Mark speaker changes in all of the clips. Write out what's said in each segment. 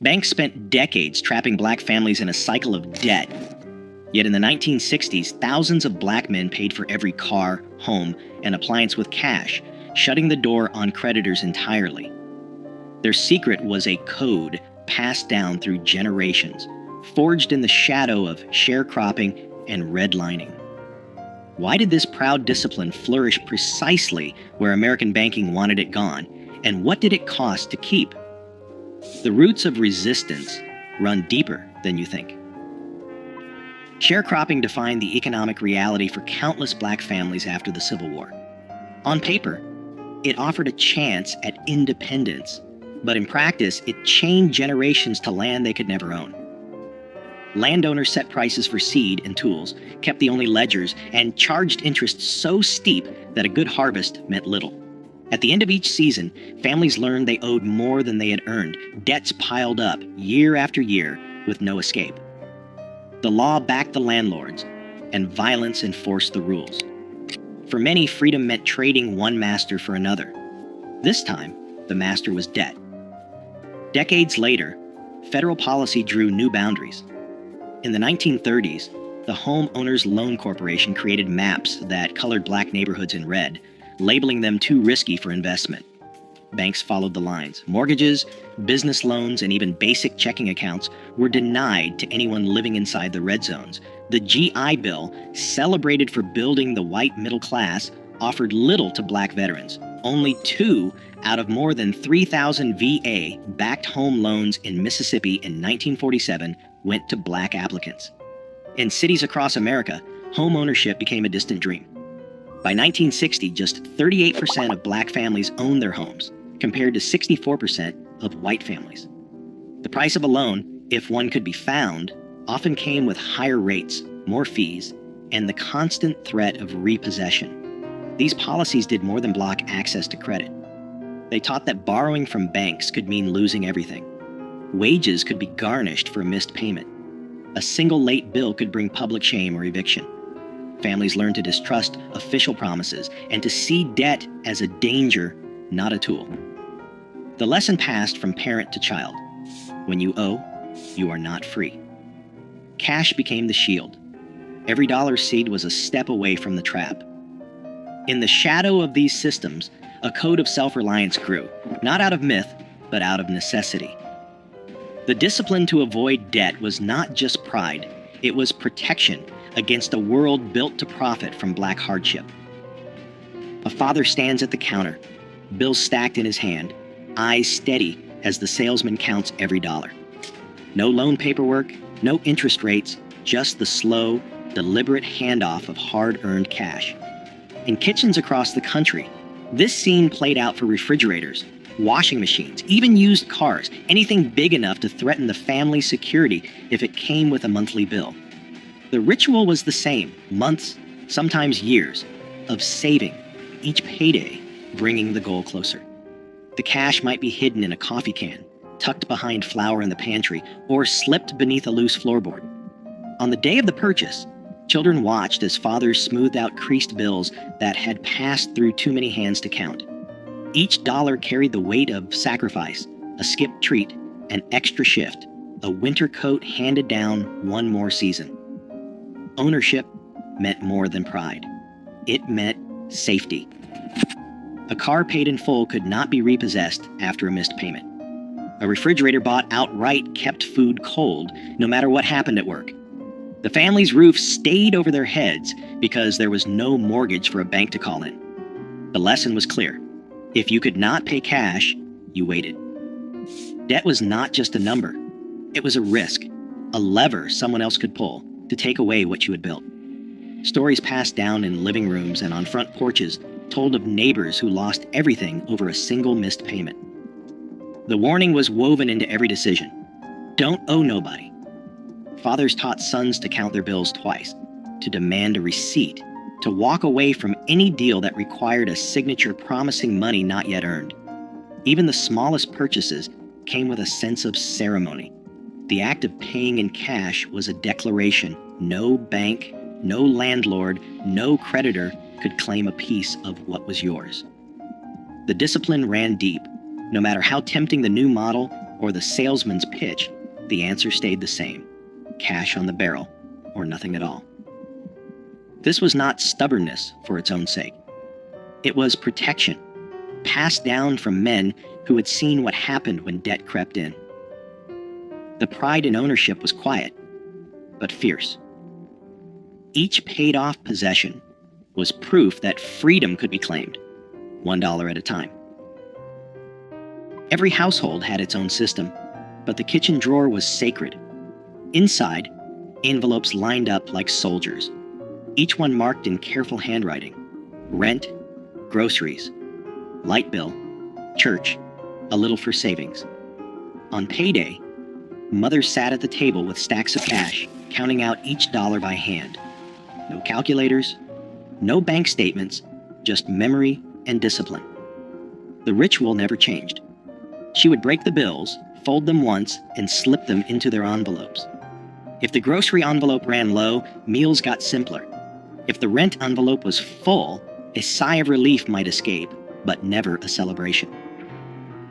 Speaker 1: Banks spent decades trapping black families in a cycle of debt. Yet in the 1960s, thousands of black men paid for every car, home, and appliance with cash, shutting the door on creditors entirely. Their secret was a code passed down through generations, forged in the shadow of sharecropping and redlining. Why did this proud discipline flourish precisely where American banking wanted it gone, and what did it cost to keep? The roots of resistance run deeper than you think. Sharecropping defined the economic reality for countless black families after the Civil War. On paper, it offered a chance at independence, but in practice, it chained generations to land they could never own. Landowners set prices for seed and tools, kept the only ledgers, and charged interest so steep that a good harvest meant little. At the end of each season, families learned they owed more than they had earned. Debts piled up year after year with no escape. The law backed the landlords, and violence enforced the rules. For many, freedom meant trading one master for another. This time, the master was debt. Decades later, federal policy drew new boundaries. In the 1930s, the Home Owners Loan Corporation created maps that colored black neighborhoods in red, labeling them too risky for investment. Banks followed the lines. Mortgages, business loans, and even basic checking accounts were denied to anyone living inside the red zones. The GI Bill, celebrated for building the white middle class, offered little to black veterans. Only 2 out of more than 3,000 VA-backed home loans in Mississippi in 1947 went to black applicants. In cities across America, home ownership became a distant dream. By 1960, just 38% of black families owned their homes, compared to 64% of white families. The price of a loan, if one could be found, often came with higher rates, more fees, and the constant threat of repossession. These policies did more than block access to credit. They taught that borrowing from banks could mean losing everything. Wages could be garnished for a missed payment. A single late bill could bring public shame or eviction. Families learned to distrust official promises and to see debt as a danger, not a tool. The lesson passed from parent to child. When you owe, you are not free. Cash became the shield. Every dollar seed was a step away from the trap. In the shadow of these systems, a code of self-reliance grew, not out of myth, but out of necessity. The discipline to avoid debt was not just pride, it was protection against a world built to profit from black hardship. A father stands at the counter, bills stacked in his hand, eyes steady as the salesman counts every dollar. No loan paperwork, no interest rates, just the slow, deliberate handoff of hard-earned cash. In kitchens across the country, this scene played out for refrigerators, washing machines, even used cars, anything big enough to threaten the family's security if it came with a monthly bill. The ritual was the same, months, sometimes years, of saving, each payday bringing the goal closer. The cash might be hidden in a coffee can, tucked behind flour in the pantry, or slipped beneath a loose floorboard. On the day of the purchase, children watched as fathers smoothed out creased bills that had passed through too many hands to count. Each dollar carried the weight of sacrifice, a skipped treat, an extra shift, a winter coat handed down one more season. Ownership meant more than pride. It meant safety. A car paid in full could not be repossessed after a missed payment. A refrigerator bought outright kept food cold, no matter what happened at work. The family's roof stayed over their heads because there was no mortgage for a bank to call in. The lesson was clear. If you could not pay cash, you waited. Debt was not just a number. It was a risk, a lever someone else could pull to take away what you had built. Stories passed down in living rooms and on front porches told of neighbors who lost everything over a single missed payment. The warning was woven into every decision. Don't owe nobody. Fathers taught sons to count their bills twice, to demand a receipt, to walk away from any deal that required a signature promising money not yet earned. Even the smallest purchases came with a sense of ceremony. The act of paying in cash was a declaration. No bank, no landlord, no creditor could claim a piece of what was yours. The discipline ran deep. No matter how tempting the new model, or the salesman's pitch, the answer stayed the same: cash on the barrel, or nothing at all. This was not stubbornness for its own sake. It was protection, passed down from men who had seen what happened when debt crept in. The pride in ownership was quiet, but fierce. Each paid-off possession was proof that freedom could be claimed, $1 at a time. Every household had its own system, but the kitchen drawer was sacred. Inside, envelopes lined up like soldiers, each one marked in careful handwriting: rent, groceries, light bill, church, a little for savings. On payday, mothers sat at the table with stacks of cash, counting out each dollar by hand. No calculators, no bank statements, just memory and discipline. The ritual never changed. She would break the bills, fold them once, and slip them into their envelopes. If the grocery envelope ran low, meals got simpler. If the rent envelope was full, a sigh of relief might escape, but never a celebration.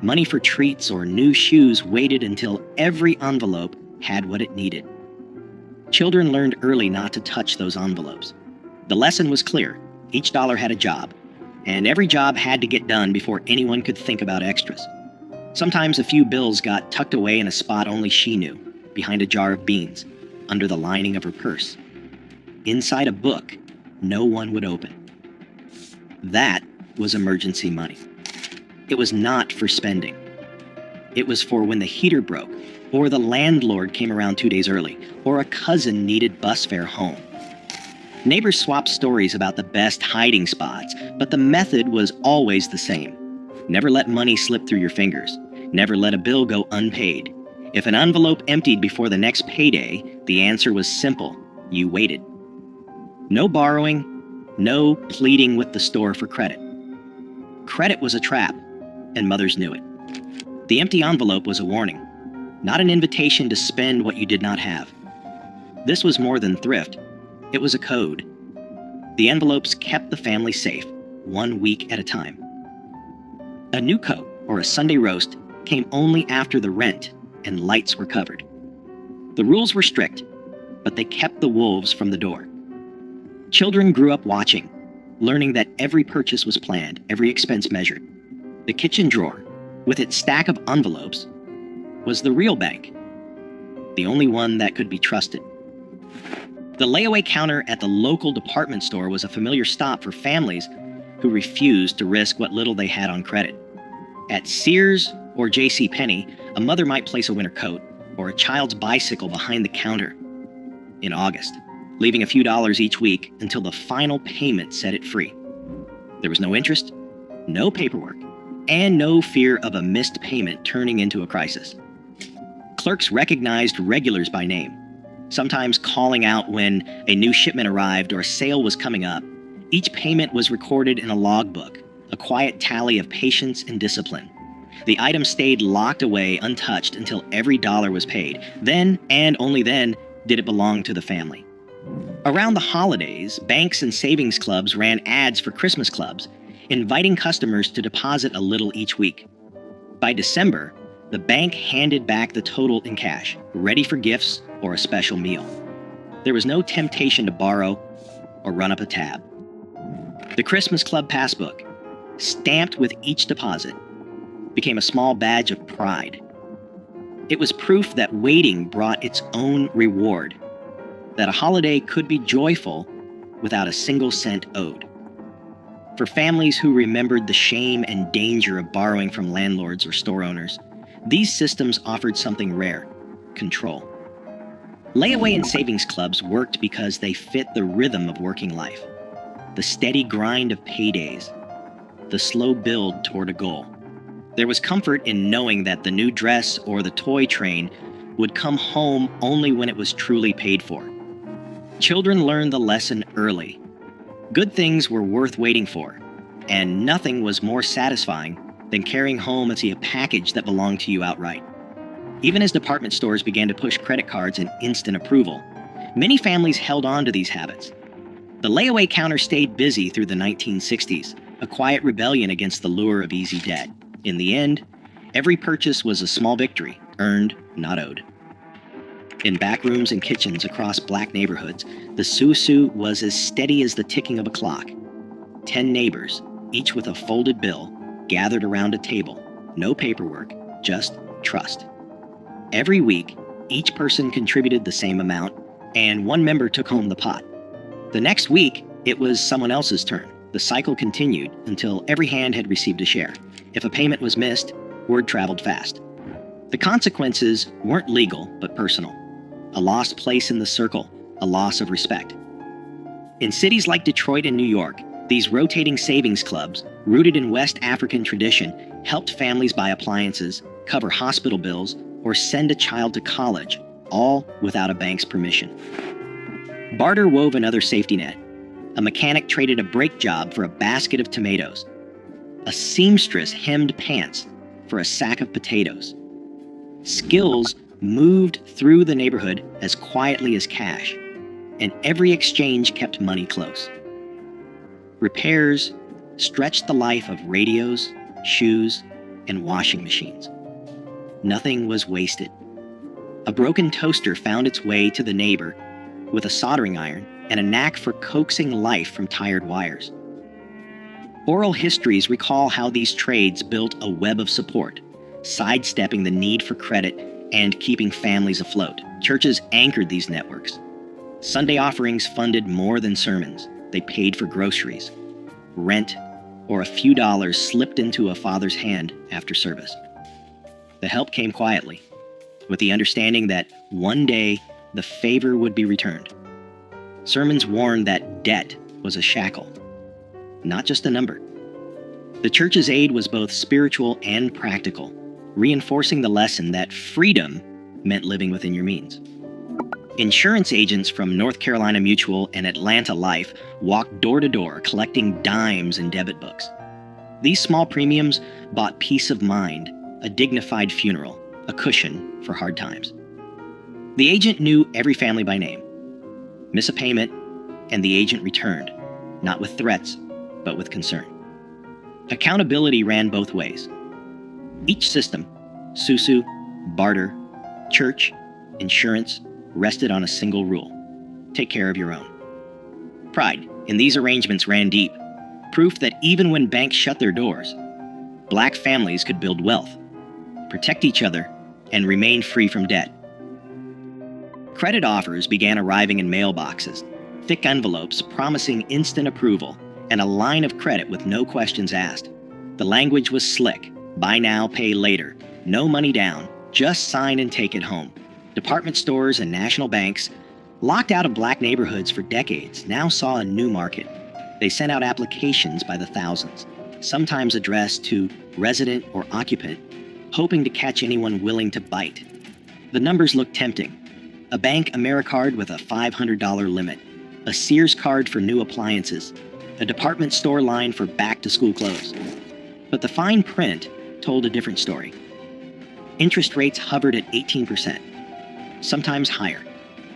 Speaker 1: Money for treats or new shoes waited until every envelope had what it needed. Children learned early not to touch those envelopes. The lesson was clear: each dollar had a job, and every job had to get done before anyone could think about extras. Sometimes a few bills got tucked away in a spot only she knew, behind a jar of beans, under the lining of her purse. Inside a book no one would open. That was emergency money. It was not for spending. It was for when the heater broke, or the landlord came around 2 days early, or a cousin needed bus fare home. Neighbors swapped stories about the best hiding spots, but the method was always the same. Never let money slip through your fingers. Never let a bill go unpaid. If an envelope emptied before the next payday, the answer was simple: you waited. No borrowing, no pleading with the store for credit. Credit was a trap, and mothers knew it. The empty envelope was a warning, not an invitation to spend what you did not have. This was more than thrift. It was a code. The envelopes kept the family safe, 1 week at a time. A new coat or a Sunday roast came only after the rent and lights were covered. The rules were strict, but they kept the wolves from the door. Children grew up watching, learning that every purchase was planned, every expense measured. The kitchen drawer, with its stack of envelopes, was the real bank, the only one that could be trusted. The layaway counter at the local department store was a familiar stop for families who refused to risk what little they had on credit. At Sears or JCPenney, a mother might place a winter coat or a child's bicycle behind the counter in August, leaving a few dollars each week until the final payment set it free. There was no interest, no paperwork, and no fear of a missed payment turning into a crisis. Clerks recognized regulars by name, sometimes calling out when a new shipment arrived or a sale was coming up. Each payment was recorded in a logbook, a quiet tally of patience and discipline. The item stayed locked away untouched until every dollar was paid. Then, and only then, did it belong to the family. Around the holidays, banks and savings clubs ran ads for Christmas clubs, inviting customers to deposit a little each week. By December, the bank handed back the total in cash, ready for gifts or a special meal. There was no temptation to borrow or run up a tab. The Christmas Club passbook, stamped with each deposit, became a small badge of pride. It was proof that waiting brought its own reward, that a holiday could be joyful without a single cent owed. For families who remembered the shame and danger of borrowing from landlords or store owners, these systems offered something rare: control. Layaway and savings clubs worked because they fit the rhythm of working life, the steady grind of paydays, the slow build toward a goal. There was comfort in knowing that the new dress or the toy train would come home only when it was truly paid for. Children learned the lesson early. Good things were worth waiting for, and nothing was more satisfying than carrying home a package that belonged to you outright. Even as department stores began to push credit cards and instant approval, many families held on to these habits. The layaway counter stayed busy through the 1960s, a quiet rebellion against the lure of easy debt. In the end, Every purchase was a small victory, earned, not owed. In back rooms and kitchens across black neighborhoods, the susu was as steady as the ticking of a clock. 10 neighbors, each with a folded bill, gathered around a table. No paperwork, just trust. Every week, each person contributed the same amount, and one member took home the pot. The next week, it was someone else's turn. The cycle continued until every hand had received a share. If a payment was missed, word traveled fast. The consequences weren't legal, but personal. A lost place in the circle, a loss of respect. In cities like Detroit and New York, these rotating savings clubs, rooted in West African tradition, helped families buy appliances, cover hospital bills, or send a child to college, all without a bank's permission. Barter wove another safety net. A mechanic traded a brake job for a basket of tomatoes. A seamstress hemmed pants for a sack of potatoes. Skills moved through the neighborhood as quietly as cash, and every exchange kept money close. Repairs stretched the life of radios, shoes, and washing machines. Nothing was wasted. A broken toaster found its way to the neighbor with a soldering iron and a knack for coaxing life from tired wires. Oral histories recall how these trades built a web of support, sidestepping the need for credit and keeping families afloat. Churches anchored these networks. Sunday offerings funded more than sermons. They paid for groceries, rent, or a few dollars slipped into a father's hand after service. The help came quietly, with the understanding that one day the favor would be returned. Sermons warned that debt was a shackle, not just a number. The church's aid was both spiritual and practical, reinforcing the lesson that freedom meant living within your means. Insurance agents from North Carolina Mutual and Atlanta Life walked door to door collecting dimes and debit books. These small premiums bought peace of mind, a dignified funeral, a cushion for hard times. The agent knew every family by name. Miss a payment, and the agent returned, not with threats, but with concern. Accountability ran both ways. Each system, susu, barter, church, insurance, rested on a single rule: take care of your own. Pride in these arrangements ran deep, proof that even when banks shut their doors, black families could build wealth, protect each other, and remain free from debt. Credit offers began arriving in mailboxes, thick envelopes promising instant approval, and a line of credit with no questions asked. The language was slick: buy now, pay later, no money down, just sign and take it home. Department stores and national banks, locked out of black neighborhoods for decades, now saw a new market. They sent out applications by the thousands, sometimes addressed to resident or occupant, hoping to catch anyone willing to bite. The numbers looked tempting: a bank AmeriCard with a $500 limit, a Sears card for new appliances, a department store line for back-to-school clothes. But the fine print told a different story. Interest rates hovered at 18%, sometimes higher.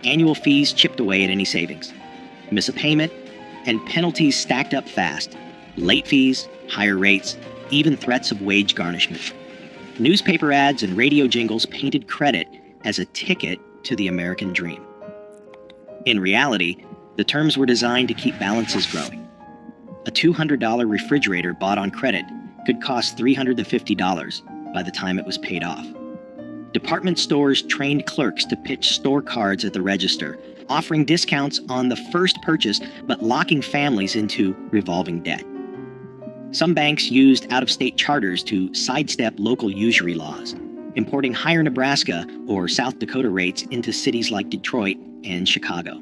Speaker 1: Annual fees chipped away at any savings. Miss a payment, and penalties stacked up fast. Late fees, higher rates, even threats of wage garnishment. Newspaper ads and radio jingles painted credit as a ticket to the American dream. In reality, the terms were designed to keep balances growing. A $200 refrigerator bought on credit could cost $350 by the time it was paid off. Department stores trained clerks to pitch store cards at the register, offering discounts on the first purchase but locking families into revolving debt. Some banks used out-of-state charters to sidestep local usury laws, importing higher Nebraska or South Dakota rates into cities like Detroit and Chicago.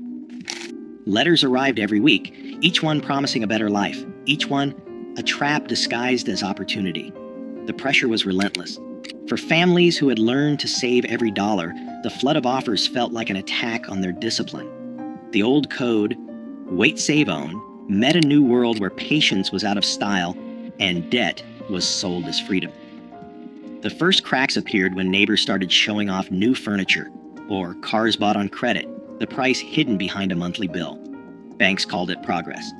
Speaker 1: Letters arrived every week, each one promising a better life, each one a trap disguised as opportunity. The pressure was relentless. For families who had learned to save every dollar, the flood of offers felt like an attack on their discipline. The old code, wait, save, own, met a new world where patience was out of style and debt was sold as freedom. The first cracks appeared when neighbors started showing off new furniture or cars bought on credit, the price hidden behind a monthly bill. Banks called it progress.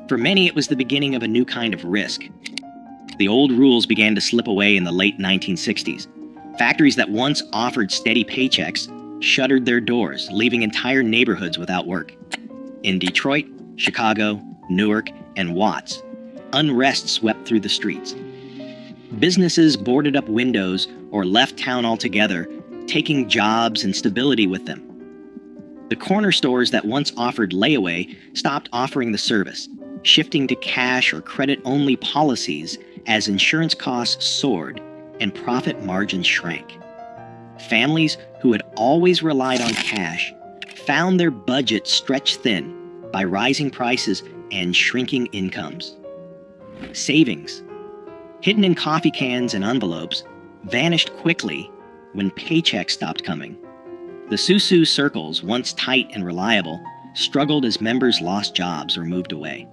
Speaker 1: For many, it was the beginning of a new kind of risk. The old rules began to slip away in the late 1960s. Factories that once offered steady paychecks shuttered their doors, leaving entire neighborhoods without work. In Detroit, Chicago, Newark, and Watts, unrest swept through the streets. Businesses boarded up windows or left town altogether, taking jobs and stability with them. The corner stores that once offered layaway stopped offering the service, shifting to cash or credit-only policies as insurance costs soared and profit margins shrank. Families who had always relied on cash found their budget stretched thin by rising prices and shrinking incomes. Savings, hidden in coffee cans and envelopes, vanished quickly when paychecks stopped coming. The Susu circles, once tight and reliable, struggled as members lost jobs or moved away.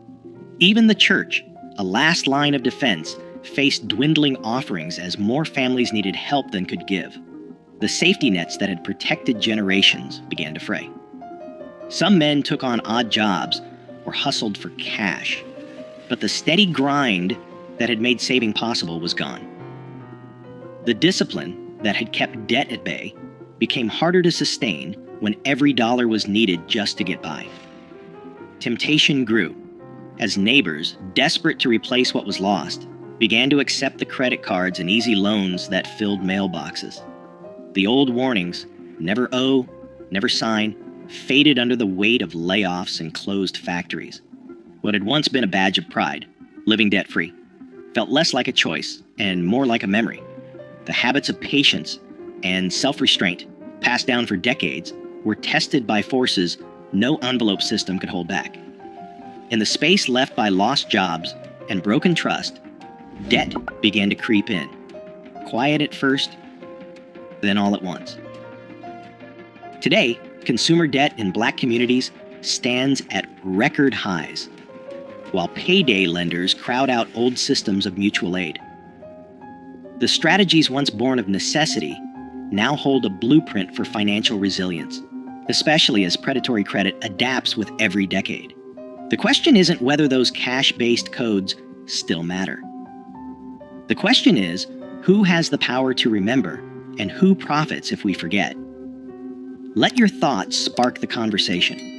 Speaker 1: Even the church, a last line of defense, faced dwindling offerings as more families needed help than could give. The safety nets that had protected generations began to fray. Some men took on odd jobs or hustled for cash, but the steady grind that had made saving possible was gone. The discipline that had kept debt at bay became harder to sustain when every dollar was needed just to get by. Temptation grew as neighbors, desperate to replace what was lost, began to accept the credit cards and easy loans that filled mailboxes. The old warnings, never owe, never sign, faded under the weight of layoffs and closed factories. What had once been a badge of pride, living debt-free, felt less like a choice and more like a memory. The habits of patience and self-restraint, passed down for decades, were tested by forces no envelope system could hold back. In the space left by lost jobs and broken trust, debt began to creep in, quiet at first, then all at once. Today, consumer debt in Black communities stands at record highs, while payday lenders crowd out old systems of mutual aid. The strategies once born of necessity now hold a blueprint for financial resilience, especially as predatory credit adapts with every decade. The question isn't whether those cash-based codes still matter. The question is, who has the power to remember and who profits if we forget? Let your thoughts spark the conversation.